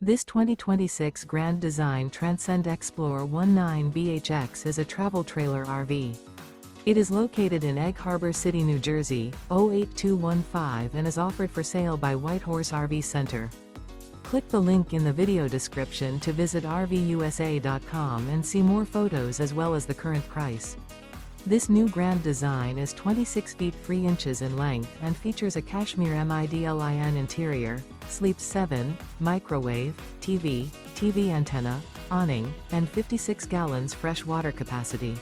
This 2026 Grand Design Transcend Xplor 19BHX is a travel trailer RV. It is located in Egg Harbor City, New Jersey, 08215 and is offered for sale by Whitehorse RV Center. Click the link in the video description to visit RVUSA.com and see more photos as well as the current price. This new Grand Design is 26 feet 3 inches in length and features a CASHMERE MIDLIN interior, sleeps 7, microwave, TV antenna, awning, and 56 gallons fresh water capacity.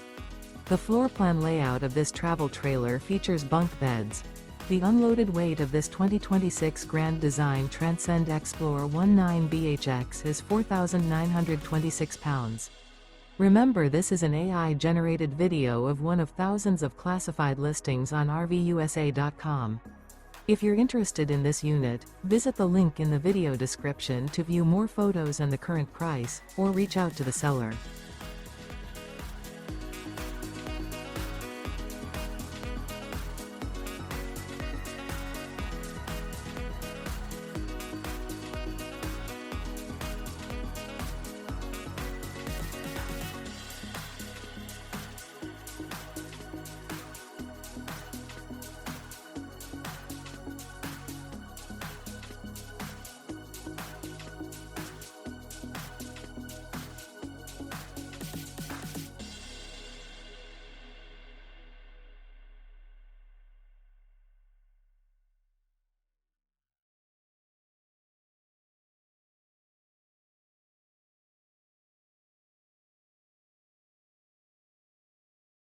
The floor plan layout of this travel trailer features bunk beds. The unloaded weight of this 2026 Grand Design Transcend Xplor 19BHX is 4,926 pounds. Remember, this is an AI-generated video of one of thousands of classified listings on RVUSA.com. If you're interested in this unit, visit the link in the video description to view more photos and the current price, or reach out to the seller.